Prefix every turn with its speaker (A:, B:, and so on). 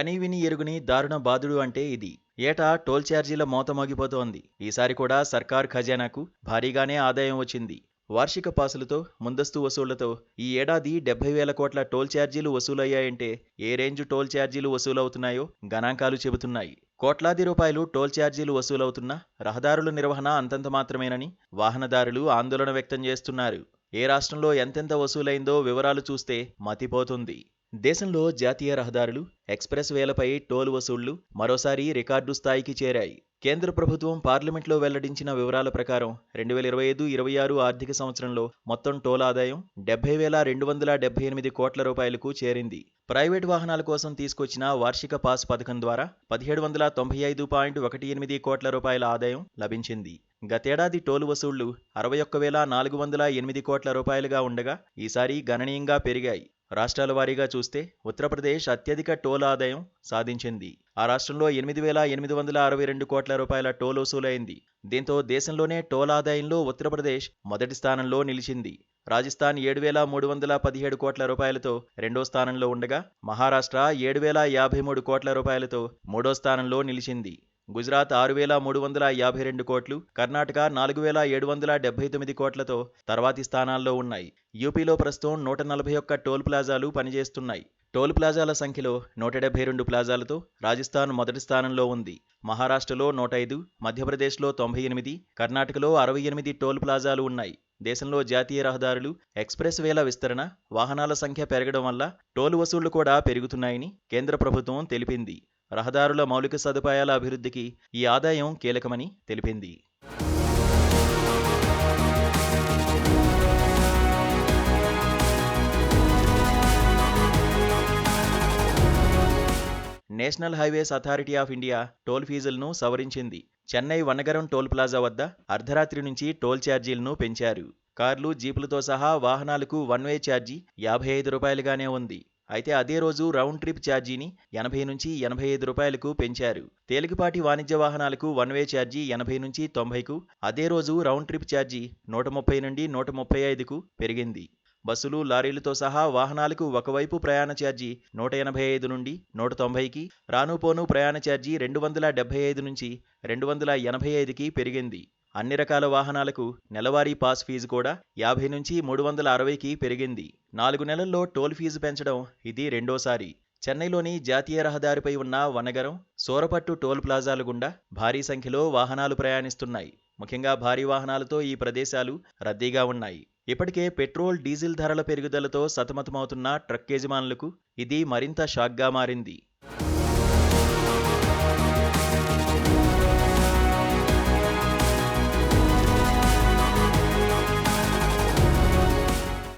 A: కనీవిని ఎరుగుని దారుణ బాధుడు అంటే ఇది. ఏటా టోల్ ఛార్జీల మోత మోగిపోతోంది. ఈసారి కూడా సర్కార్ ఖజానాకు భారీగానే ఆదాయం వచ్చింది. వార్షిక పాసులతో, ముందస్తు వసూళ్లతో ఈ ఏడాది 70,000 కోట్ల టోల్ ఛార్జీలు వసూలయ్యాయంటే ఏ రేంజ్ టోల్ ఛార్జీలు వసూలవుతున్నాయో గణాంకాలు చెబుతున్నాయి. కోట్లాది రూపాయలు టోల్ ఛార్జీలు వసూలవుతున్నా రహదారుల నిర్వహణ అంతంత మాత్రమేనని వాహనదారులు ఆందోళన వ్యక్తం చేస్తున్నారు. ఏ రాష్ట్రంలో ఎంతెంత వసూలైందో వివరాలు చూస్తే మతిపోతుంది. దేశంలో జాతీయ రహదారులు, ఎక్స్ప్రెస్ వేలపై టోల్ వసూళ్లు మరోసారి రికార్డు స్థాయికి చేరాయి. కేంద్ర ప్రభుత్వం పార్లమెంట్లో వెల్లడించిన వివరాల ప్రకారం 2025-26 ఆర్థిక సంవత్సరంలో మొత్తం టోల్ ఆదాయం 70,278 కోట్ల రూపాయలకు చేరింది. ప్రైవేటు వాహనాల కోసం తీసుకొచ్చిన వార్షిక పాస్ పథకం ద్వారా 1795.18 కోట్ల రూపాయల ఆదాయం లభించింది. గతేడాది టోల్ వసూళ్లు 61,408 కోట్ల రూపాయలుగా ఉండగా ఈసారి గణనీయంగా పెరిగాయి. రాష్ట్రాల వారీగా చూస్తే ఉత్తరప్రదేశ్ అత్యధిక టోల్ ఆదాయం సాధించింది. ఆ రాష్ట్రంలో 8,862 కోట్ల రూపాయల టోల్ వసూలైంది. దీంతో దేశంలోనే టోల్ ఆదాయంలో ఉత్తరప్రదేశ్ మొదటి స్థానంలో నిలిచింది. రాజస్థాన్ 7,317 కోట్ల రూపాయలతో రెండో స్థానంలో ఉండగా మహారాష్ట్ర 7,053 కోట్ల రూపాయలతో మూడో స్థానంలో నిలిచింది. గుజరాత్ 6,352 కోట్లు, కర్ణాటక 4,779 కోట్లతో తర్వాతి స్థానాల్లో ఉన్నాయి. యూపీలో ప్రస్తుతం 141 టోల్ ప్లాజాలు పనిచేస్తున్నాయి. టోల్ ప్లాజాల సంఖ్యలో 172 ప్లాజాలతో రాజస్థాన్ మొదటి స్థానంలో ఉంది. మహారాష్ట్రలో 105, మధ్యప్రదేశ్లో 98, కర్ణాటకలో 68 టోల్ ప్లాజాలు ఉన్నాయి. దేశంలో జాతీయ రహదారులు, ఎక్స్ప్రెస్ వేల విస్తరణ, వాహనాల సంఖ్య పెరగడం వల్ల టోల్ వసూళ్లు కూడా పెరుగుతున్నాయని కేంద్ర ప్రభుత్వం తెలిపింది. రహదారుల మౌలిక సదుపాయాల అభివృద్ధికి ఈ ఆదాయం కీలకమని తెలిపింది. National Highways Authority of India toll ఫీజులను సవరించింది. చెన్నై వనగరం టోల్ ప్లాజా వద్ద అర్ధరాత్రి నుంచి టోల్ ఛార్జీలను పెంచారు. కార్లు, జీపులతో సహా వాహనాలకు వన్ వే ఛార్జీ 55 రూపాయలుగానే ఉంది. అయితే అదే రోజు రౌండ్ ట్రిప్ ఛార్జీని 80 నుంచి 85 రూపాయలకు పెంచారు. తేలికపాటి వాణిజ్య వాహనాలకు వన్ వే ఛార్జీ 80 నుంచి 90కు, అదే రోజు రౌండ్ ట్రిప్ ఛార్జీ 130 నుండి 135కు పెరిగింది. బస్సులు, లారీలతో సహా వాహనాలకు ఒకవైపు ప్రయాణ ఛార్జీ 185 నుండి 190కి, రానుపోను ప్రయాణ ఛార్జీ 275 నుంచి 285కి పెరిగింది. అన్ని రకాల వాహనాలకు నెలవారీ పాస్ ఫీజు కూడా 50 నుంచి 360కి పెరిగింది. 4 నెలల్లో టోల్ ఫీజు పెంచడం ఇది రెండోసారి. చెన్నైలోని జాతీయ రహదారిపై ఉన్న వనగరం, సోరపట్టు టోల్ ప్లాజాల గుండా భారీ సంఖ్యలో వాహనాలు ప్రయాణిస్తున్నాయి. ముఖ్యంగా భారీ వాహనాలతో ఈ ప్రదేశాలు రద్దీగా ఉన్నాయి. ఇప్పటికే పెట్రోల్, డీజిల్ ధరల పెరుగుదలతో సతమతమవుతున్న ట్రక్ యజమానులకు ఇది మరింత షాక్గా మారింది.